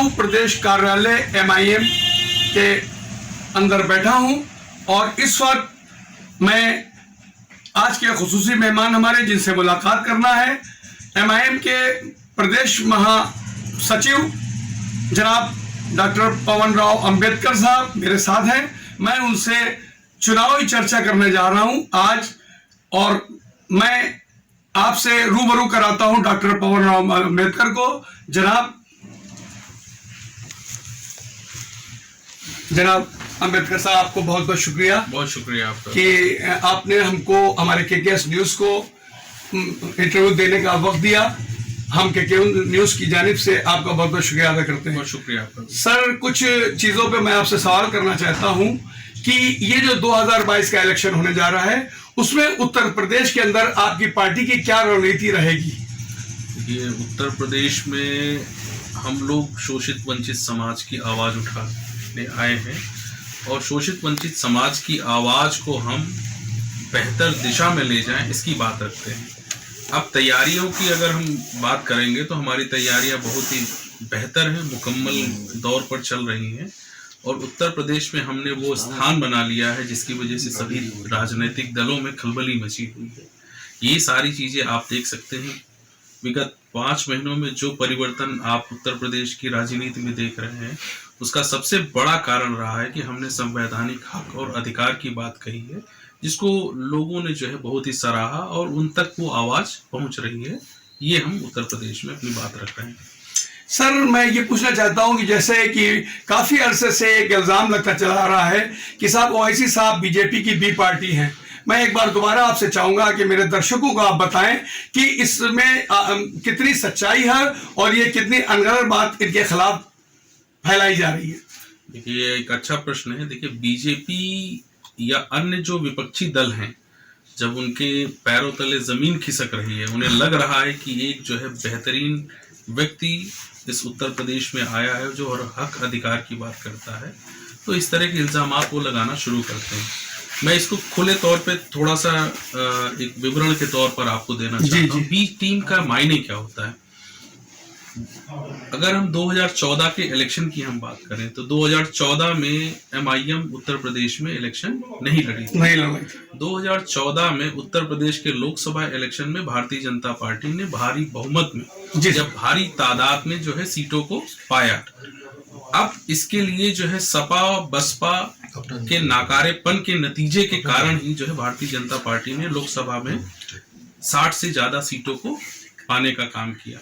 लखनऊ प्रदेश कार्यालय MIM के अंदर बैठा हूं और इस वक्त मैं आज के खुसूसी मेहमान हमारे जिनसे मुलाकात करना है, MIM के प्रदेश महासचिव जनाब डॉक्टर पवन राव अंबेडकर साहब मेरे साथ हैं। मैं उनसे चुनावी चर्चा करने जा रहा हूं आज और मैं आपसे रूबरू कराता हूं डॉक्टर पवन राव अंबेडकर को। जनाब अंबेडकर साहब, आपको बहुत बहुत शुक्रिया। बहुत शुक्रिया आपका कि आपने हमको हमारे KKS न्यूज़ को इंटरव्यू देने का वक्त दिया। हम KKS न्यूज़ की जानिब से आपका बहुत बहुत शुक्रिया अदा करते हैं। बहुत शुक्रिया आपका सर, कुछ चीज़ों पे मैं आपसे सवाल करना चाहता हूं कि ये जो 2022 का इलेक्शन होने जा रहा है उसमें उत्तर प्रदेश के अंदर आपकी पार्टी की क्या रणनीति रहेगी? ये उत्तर प्रदेश में हम लोग शोषित वंचित समाज की आवाज़ उठाने आए हैं और शोषित वंचित समाज की आवाज़ को हम बेहतर दिशा में ले जाएं, इसकी बात रखते हैं। अब तैयारियों की अगर हम बात करेंगे तो हमारी तैयारियां बहुत ही बेहतर हैं, मुकम्मल दौर पर चल रही हैं और उत्तर प्रदेश में हमने वो स्थान बना लिया है जिसकी वजह से सभी राजनीतिक दलों में खलबली मची हुई है। ये सारी चीज़ें आप देख सकते हैं। विगत 5 महीनों में जो परिवर्तन आप उत्तर प्रदेश की राजनीति में देख रहे हैं उसका सबसे बड़ा कारण रहा है कि हमने संवैधानिक हक और अधिकार की बात कही है, जिसको लोगों ने जो है बहुत ही सराहा और उन तक वो आवाज़ पहुंच रही है। ये हम उत्तर प्रदेश में अपनी बात रख रहे हैं। सर, मैं ये पूछना चाहता हूं कि जैसे कि काफी अरसे से एक इल्जाम लगता चला आ रहा है कि साहब ओवैसी साहब बीजेपी की बी पार्टी हैं। मैं एक बार दोबारा आपसे चाहूंगा कि मेरे दर्शकों को आप बताएं कि इसमें कितनी सच्चाई है और ये कितनी अनगढ़ बात इनके खिलाफ फैलाई जा रही है। देखिए, एक अच्छा प्रश्न है। देखिए, बीजेपी या अन्य जो विपक्षी दल हैं, जब उनके पैरों तले जमीन खिसक रही है, उन्हें लग रहा है कि एक जो है बेहतरीन व्यक्ति इस उत्तर प्रदेश में आया है जो हक अधिकार की बात करता है, तो इस तरह के इल्जामात वो लगाना शुरू करते हैं। मैं इसको खुले तौर पे थोड़ा सा एक विवरण के तौर पर आपको देना चाहता हूँ। बी टीम का मायने क्या होता है? अगर हम 2014 के इलेक्शन की हम बात करें तो 2014 में MIM उत्तर प्रदेश में इलेक्शन नहीं लड़ी थी। 2014 में उत्तर प्रदेश के लोकसभा इलेक्शन में भारतीय जनता पार्टी ने भारी बहुमत में जब भारी तादाद में जो है सीटों को पाया। अब इसके लिए जो है सपा बसपा के नाकारेपन के नतीजे के कारण ही जो है भारतीय जनता पार्टी ने लोकसभा में 60 से ज्यादा सीटों को पाने का काम किया।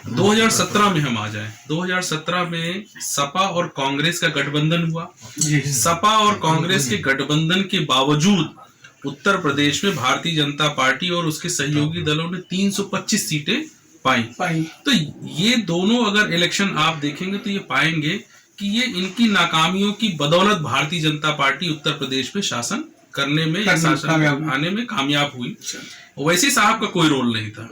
2017 में हम आ जाएं, 2017 में सपा और कांग्रेस का गठबंधन हुआ। सपा और कांग्रेस के गठबंधन के बावजूद उत्तर प्रदेश में भारतीय जनता पार्टी और उसके सहयोगी दलों ने 325 सीटें पाई। तो ये दोनों अगर इलेक्शन आप देखेंगे तो ये पाएंगे कि ये इनकी नाकामियों की बदौलत भारतीय जनता पार्टी उत्तर प्रदेश में शासन करने में या शासन आने में कामयाब हुई। ओवैसी साहब का कोई रोल नहीं था।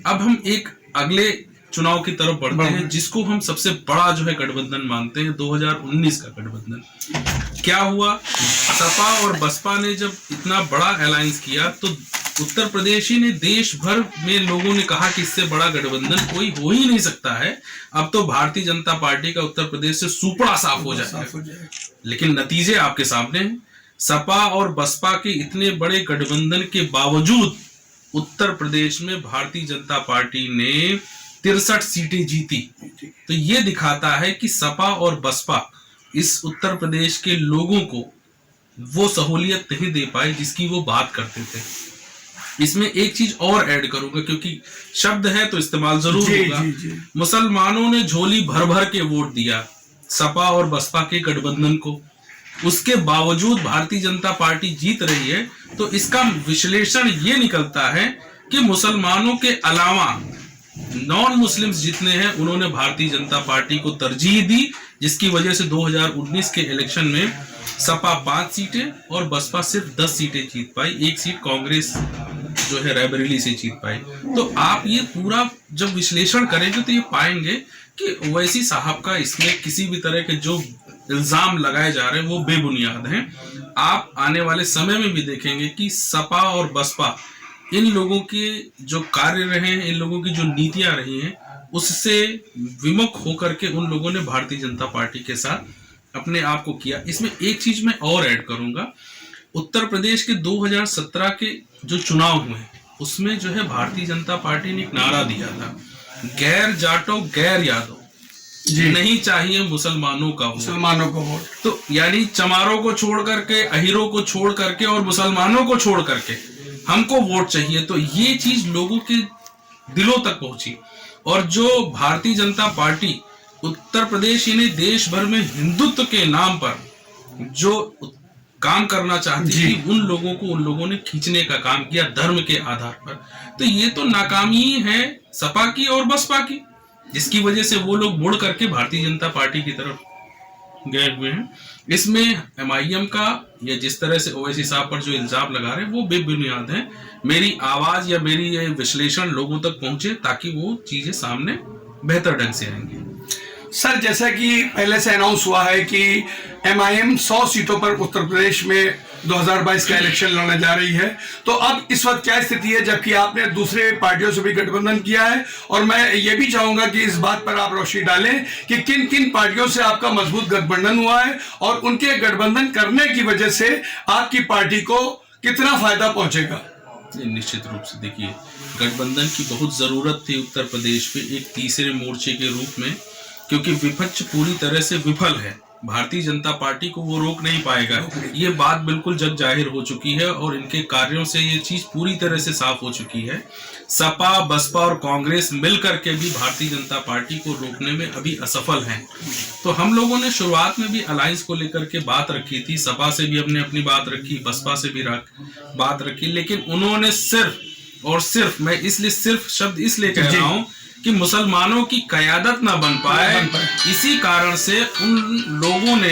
अब हम एक अगले चुनाव की तरफ बढ़ते हैं जिसको हम सबसे बड़ा जो है गठबंधन मानते हैं, 2019 का गठबंधन। क्या हुआ? सपा और बसपा ने जब इतना बड़ा अलायंस किया तो उत्तर प्रदेश ही ने देश भर में लोगों ने कहा कि इससे बड़ा गठबंधन कोई हो ही नहीं सकता है। अब तो भारतीय जनता पार्टी का उत्तर प्रदेश से सुपड़ा साफ हो जाएगा। लेकिन नतीजे आपके सामने हैं। सपा और बसपा के इतने बड़े गठबंधन के बावजूद उत्तर प्रदेश में भारतीय जनता पार्टी ने 63 सीटें जीती। तो ये दिखाता है कि सपा और बसपा इस उत्तर प्रदेश के लोगों को वो सहूलियत नहीं दे पाए जिसकी वो बात करते थे। इसमें एक चीज और ऐड करूंगा क्योंकि शब्द है तो इस्तेमाल जरूर होगा। मुसलमानों ने झोली भर भर के वोट दिया सपा और बसपा के गठबंधन को, उसके बावजूद भारतीय जनता पार्टी जीत रही है। तो इसका विश्लेषण ये निकलता है कि मुसलमानों के अलावा नॉन मुस्लिम्स जितने हैं उन्होंने भारतीय जनता पार्टी को तरजीह दी, जिसकी वजह से 2019 के इलेक्शन में सपा 5 सीटें और बसपा सिर्फ 10 सीटें जीत पाई। 1 सीट कांग्रेस जो है रायबरेली से जीत पाई। तो आप ये पूरा जब विश्लेषण करेंगे तो ये पाएंगे कि ओवैसी साहब का इसमें किसी भी तरह के जो इल्जाम लगाए जा रहे हैं वो बेबुनियाद हैं। आप आने वाले समय में भी देखेंगे कि सपा और बसपा इन लोगों के जो कार्य रहे हैं, इन लोगों की जो नीतियां रही हैं उससे विमुख होकर के उन लोगों ने भारतीय जनता पार्टी के साथ अपने आप को किया। इसमें एक चीज मैं और ऐड करूंगा, उत्तर प्रदेश के 2017 के जो चुनाव हुए उसमें जो है भारतीय जनता पार्टी ने एक नारा दिया था, गैर जाटो गैर यादव, नहीं चाहिए मुसलमानों का वोट। तो यानी चमारों को छोड़ करके, अहीरों को छोड़ करके और मुसलमानों को छोड़ करके हमको वोट चाहिए। तो ये चीज लोगों के दिलों तक पहुंची और जो भारतीय जनता पार्टी उत्तर प्रदेश यानी देश भर में हिंदुत्व के नाम पर जो काम करना चाहती थी, उन लोगों ने खींचने का काम किया धर्म के आधार पर। तो ये तो नाकामी है सपा की और बसपा की, जिसकी वजह से वो लोग मुड़ करके भारतीय जनता पार्टी की तरफ गए हुए हैं। इसमें एमआईएम का या जिस तरह से ओवैसी साहब पर जो इल्जाम लगा रहे हैं वो बेबुनियाद है। मेरी आवाज या मेरी ये विश्लेषण लोगों तक पहुंचे ताकि वो चीजें सामने बेहतर ढंग से आएंगी। सर, जैसा कि पहले से अनाउंस हुआ है कि एमआईएम 100 सीटों पर उत्तर प्रदेश में 2022 का इलेक्शन लड़ने जा रही है, तो अब इस वक्त क्या स्थिति है, जबकि आपने दूसरे पार्टियों से भी गठबंधन किया है? और मैं ये भी चाहूंगा कि इस बात पर आप रोशनी डालें कि किन किन पार्टियों से आपका मजबूत गठबंधन हुआ है और उनके गठबंधन करने की वजह से आपकी पार्टी को कितना फायदा पहुंचेगा? निश्चित रूप से देखिए, गठबंधन की बहुत जरूरत थी उत्तर प्रदेश में एक तीसरे मोर्चे के रूप में, क्योंकि विपक्ष पूरी तरह से विफल है। भारतीय जनता पार्टी को वो रोक नहीं पाएगा, ये बात बिल्कुल जग जाहिर हो चुकी है और इनके कार्यों से ये चीज पूरी तरह से साफ हो चुकी है। सपा, बसपा और कांग्रेस मिलकर के भी भारतीय जनता पार्टी को रोकने में अभी असफल हैं। तो हम लोगों ने शुरुआत में भी अलायंस को लेकर के बात रखी थी, सपा से भी हमने अपनी बात रखी, बसपा से भी बात रखी, लेकिन उन्होंने सिर्फ और सिर्फ, मैं इसलिए सिर्फ शब्द इसलिए कह रहा हूं कि मुसलमानों की क़यादत ना बन पाए, इसी कारण से उन लोगों ने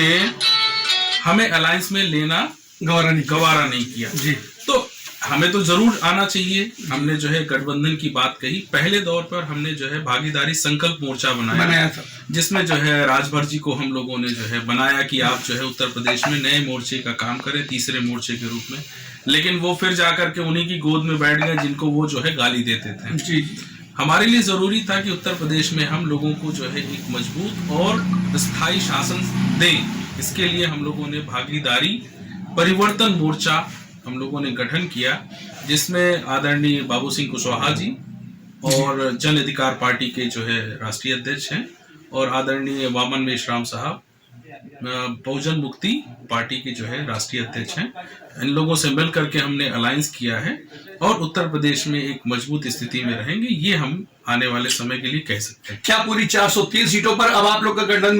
हमें अलायंस में लेना गवारा नहीं किया जी। तो हमें तो जरूर आना चाहिए। हमने जो है गठबंधन की बात कही। पहले दौर पर हमने जो है भागीदारी संकल्प मोर्चा बनाया था, जिसमें जो है राजभर जी को हम लोगों ने जो है बनाया कि आप जो है उत्तर प्रदेश में नए मोर्चे का काम करें, तीसरे मोर्चे के रूप में। लेकिन वो फिर जाकर के उन्हीं की गोद में बैठ गए जिनको वो जो है गाली देते थे जी। हमारे लिए जरूरी था कि उत्तर प्रदेश में हम लोगों को जो है एक मजबूत और स्थायी शासन दें। इसके लिए हम लोगों ने भागीदारी परिवर्तन मोर्चा हम लोगों ने गठन किया, जिसमें आदरणीय बाबू सिंह कुशवाहा जी और जन अधिकार पार्टी के जो है राष्ट्रीय अध्यक्ष हैं और आदरणीय वामन मेश्राम साहब बहुजन मुक्ति पार्टी के जो है राष्ट्रीय अध्यक्ष हैं। इन लोगों से मिल करके हमने अलायंस किया है और उत्तर प्रदेश में एक मजबूत स्थिति में रहेंगे, ये हम आने वाले समय के लिए कह सकते हैं। क्या पूरी 403 सीटों पर अब आप लोग का गठबंधन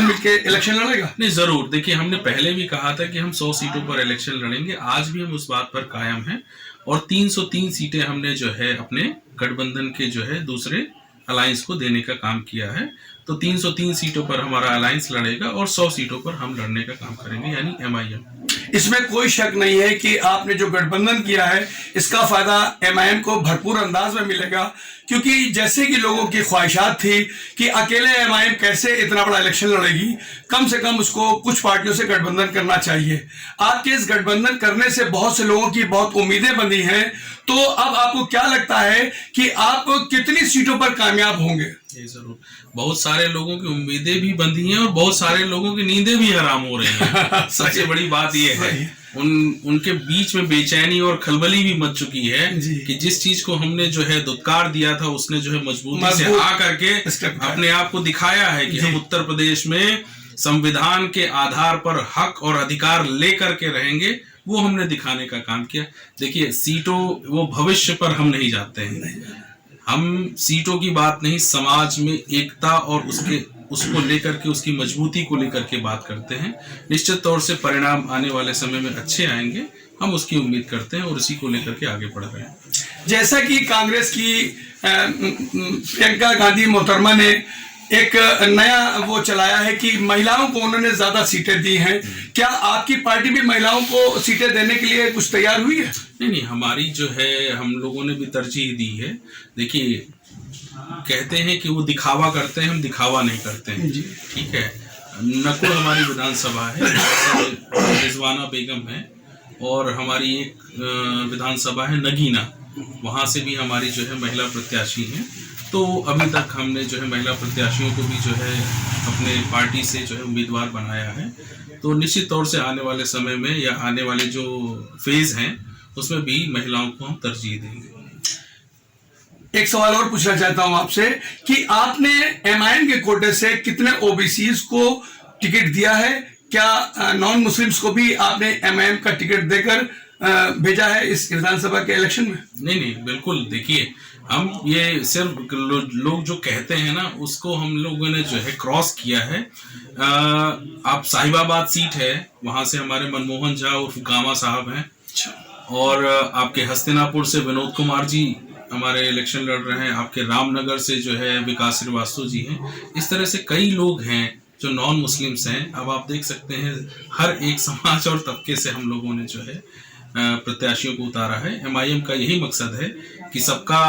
मिलके इलेक्शन लड़ेगा? नहीं, जरूर। देखिए, हमने पहले भी कहा था कि हम 100 सीटों पर इलेक्शन लड़ेंगे, आज भी हम उस बात पर कायम हैं और 303 सीटें हमने जो है अपने गठबंधन के जो है दूसरे अलायंस को देने का काम किया है। तो 303 सीटों पर हमारा अलायंस लड़ेगा और 100 सीटों पर हम लड़ने का काम करेंगे, यानी एमआईएम। इसमें कोई शक नहीं है कि आपने जो गठबंधन किया है इसका फायदा एमआईएम को भरपूर अंदाज में मिलेगा, क्योंकि जैसे कि लोगों की ख्वाहिशात थी कि अकेले एमआईएम कैसे इतना बड़ा इलेक्शन लड़ेगी, कम से कम उसको कुछ पार्टियों से गठबंधन करना चाहिए। आपके इस गठबंधन करने से बहुत से लोगों की बहुत उम्मीदें बंधी हैं, तो अब आपको क्या लगता है कि आप कितनी सीटों पर कामयाब होंगे? ये जरूर, बहुत सारे लोगों की उम्मीदें भी बंधी हैं और बहुत सारे लोगों की नींदें भी हराम हो रही हैं। सबसे बड़ी बात यह है उनके बीच में बेचैनी और खलबली भी मच चुकी है कि जिस चीज को हमने जो है दुत्कार दिया था उसने जो है मजबूती से आ करके अपने आप को दिखाया है कि हम उत्तर प्रदेश में संविधान के आधार पर हक और अधिकार लेकर के रहेंगे, वो हमने दिखाने का काम किया। देखिए, सीटों वो भविष्य पर हम नहीं जाते हैं, हम सीटों की बात नहीं, समाज में एकता और उसको लेकर के, उसकी मजबूती को लेकर के बात करते हैं। निश्चित तौर से परिणाम आने वाले समय में अच्छे आएंगे, हम उसकी उम्मीद करते हैं और उसी को लेकर के आगे बढ़ रहे हैं। जैसा कि कांग्रेस की प्रियंका गांधी मोहतरमा ने एक नया वो चलाया है कि महिलाओं को उन्होंने ज्यादा सीटें दी हैं, क्या आपकी पार्टी भी महिलाओं को सीटें देने के लिए कुछ तैयार हुई है? नहीं, हमारी जो है हम लोगों ने भी तरजीह दी है। देखिए, कहते हैं कि वो दिखावा करते हैं, हम दिखावा नहीं करते हैं, ठीक है। नकुल हमारी विधानसभा है, रिजवाना बेगम है और हमारी एक विधानसभा है नगीना, वहां से भी हमारी जो है महिला प्रत्याशी हैं तो अभी तक हमने जो है महिला प्रत्याशियों को भी जो है अपने पार्टी से जो है उम्मीदवार बनाया है। तो निश्चित तौर से आने वाले समय में या आने वाले जो फेज हैं उसमें भी महिलाओं को हम तरजीह देंगे। एक सवाल और पूछना चाहता हूं आपसे कि आपने एमआईएम के कोटे से कितने ओबीसीज को टिकट दिया है? क्या नॉन मुस्लिम्स को भी आपने एमआईएम का टिकट देकर भेजा है इस विधानसभा के इलेक्शन में? नहीं, बिल्कुल। देखिए, हम ये सिर्फ लोग जो कहते हैं ना उसको हम लोगों ने जो है क्रॉस किया है। आप साहिबाबाद सीट है, वहां से हमारे मनमोहन झा उर्फ गामा साहब हैं, और आपके हस्तिनापुर से विनोद कुमार जी हमारे इलेक्शन लड़ रहे हैं, आपके रामनगर से जो है विकास श्रीवास्तव जी हैं। इस तरह से कई लोग हैं जो नॉन मुस्लिम्स हैं। अब आप देख सकते हैं हर एक समाज और तबके से हम लोगों ने जो है प्रत्याशियों को उतारा है। एमआईएम का यही मकसद है कि सबका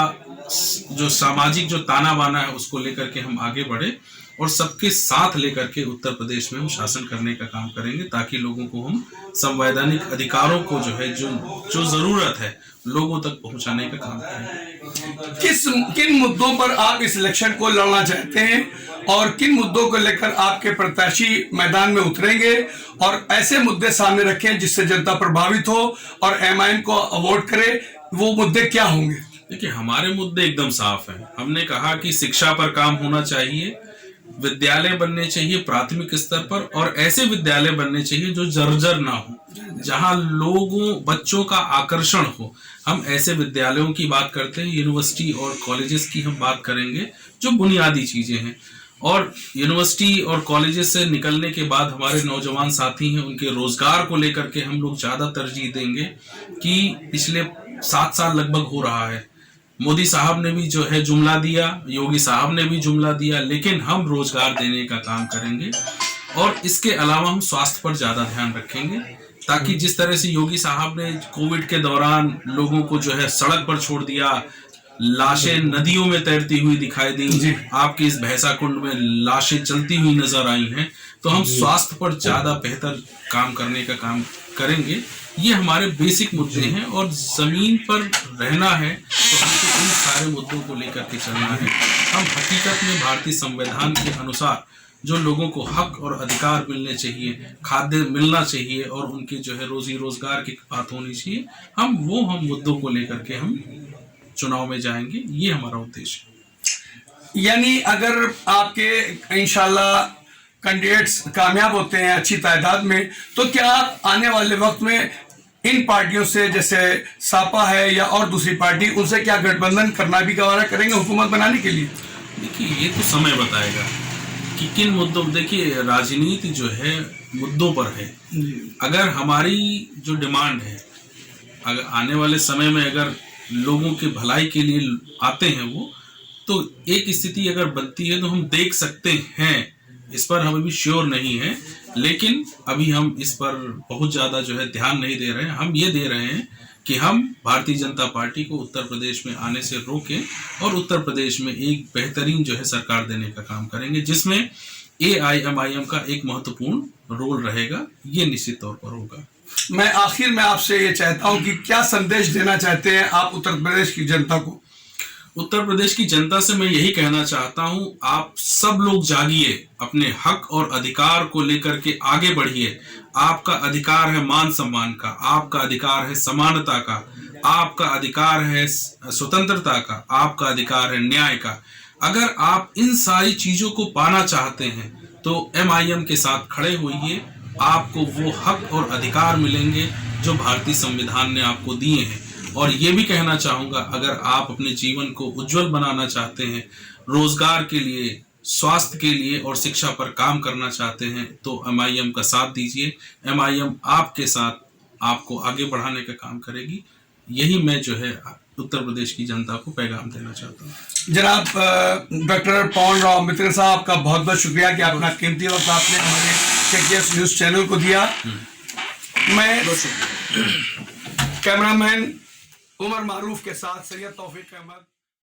जो सामाजिक जो ताना बाना है उसको लेकर के हम आगे बढ़े और सबके साथ लेकर के उत्तर प्रदेश में हम शासन करने का काम करेंगे, ताकि लोगों को हम संवैधानिक अधिकारों को जो है जो जरूरत है लोगों तक पहुंचाने का काम करेंगे। किन मुद्दों पर आप इस इलेक्शन को लड़ना चाहते हैं और किन मुद्दों को लेकर आपके प्रत्याशी मैदान में उतरेंगे, और ऐसे मुद्दे सामने रखें जिससे जनता प्रभावित हो और एमआईएम को वोट करे? वो मुद्दे क्या होंगे? देखिए, हमारे मुद्दे एकदम साफ हैं। हमने कहा कि शिक्षा पर काम होना चाहिए, विद्यालय बनने चाहिए प्राथमिक स्तर पर, और ऐसे विद्यालय बनने चाहिए जो जर्जर ना हो, जहां बच्चों का आकर्षण हो। हम ऐसे विद्यालयों की बात करते हैं। यूनिवर्सिटी और कॉलेजेस की हम बात करेंगे जो बुनियादी चीजें हैं, और यूनिवर्सिटी और कॉलेजेस से निकलने के बाद हमारे नौजवान साथी हैं, उनके रोजगार को लेकर के हम लोग ज्यादा तरजीह देंगे। कि पिछले 7 साल लगभग हो रहा है, मोदी साहब ने भी जो है जुमला दिया, योगी साहब ने भी जुमला दिया, लेकिन हम रोजगार देने का काम करेंगे। और इसके अलावा हम स्वास्थ्य पर ज्यादा ध्यान रखेंगे, ताकि जिस तरह से योगी साहब ने कोविड के दौरान लोगों को जो है सड़क पर छोड़ दिया, लाशें नदियों में तैरती हुई दिखाई दी, आपकी इस भैंसा कुंड में लाशें चलती हुई नजर आई हैं, तो हम स्वास्थ्य पर ज्यादा बेहतर काम करने का काम करेंगे। ये हमारे बेसिक मुद्दे हैं, और जमीन पर रहना है तो हमको इन सारे मुद्दों को लेकर के चलना है। हम हकीकत में भारतीय संविधान के अनुसार जो लोगों को हक और अधिकार मिलने चाहिए, खाद्य मिलना चाहिए, और उनके जो है रोजी रोजगार की बात होनी चाहिए, हम मुद्दों को लेकर के हम चुनाव में जाएंगे। ये हमारा उद्देश्य है। यानी अगर आपके इंशाल्लाह कैंडिडेट्स कामयाब होते हैं अच्छी तादाद में, तो क्या आप आने वाले वक्त में इन पार्टियों से, जैसे सापा है या और दूसरी पार्टी, उनसे क्या गठबंधन करना भी गवारा करेंगे हुकूमत बनाने के लिए? देखिए, ये तो समय बताएगा कि किन मुद्दों। देखिए, राजनीति जो है मुद्दों पर है। अगर हमारी जो डिमांड है, अगर आने वाले समय में अगर लोगों के भलाई के लिए आते हैं वो, तो एक स्थिति अगर बनती है तो हम देख सकते हैं। इस पर हम अभी श्योर नहीं है, लेकिन अभी हम इस पर बहुत ज्यादा जो है ध्यान नहीं दे रहे हैं। हम ये दे रहे हैं कि हम भारतीय जनता पार्टी को उत्तर प्रदेश में आने से रोकें और उत्तर प्रदेश में एक बेहतरीन जो है सरकार देने का काम करेंगे, जिसमें एआईएमआईएम का एक महत्वपूर्ण रोल रहेगा। ये निश्चित तौर पर होगा। मैं आखिर में आपसे ये चाहता हूं कि क्या संदेश देना चाहते हैं आप उत्तर प्रदेश की जनता को? उत्तर प्रदेश की जनता से मैं यही कहना चाहता हूं, आप सब लोग जागिए, अपने हक और अधिकार को लेकर के आगे बढ़िए। आपका अधिकार है मान सम्मान का, आपका अधिकार है समानता का, आपका अधिकार है स्वतंत्रता का, आपका अधिकार है न्याय का। अगर आप इन सारी चीजों को पाना चाहते हैं तो एमआईएम के साथ खड़े होइए। आपको वो हक और अधिकार मिलेंगे जो भारतीय संविधान ने आपको दिए हैं। और ये भी कहना चाहूंगा, अगर आप अपने जीवन को उज्जवल बनाना चाहते हैं, रोजगार के लिए, स्वास्थ्य के लिए और शिक्षा पर काम करना चाहते हैं, तो एमआईएम का साथ दीजिए। एमआईएम आपके साथ आपको आगे बढ़ाने का काम करेगी। यही मैं जो है उत्तर प्रदेश की जनता को पैगाम देना चाहता हूँ। जनाब डॉक्टर पवन राव मित्र साहब, आपका बहुत बहुत शुक्रिया कि अपना कीमती वक्त आपने हमारे केकेएस न्यूज चैनल को दिया। मैं कैमरामैन उमर मारूफ के साथ सैयद तौफीक अहमद।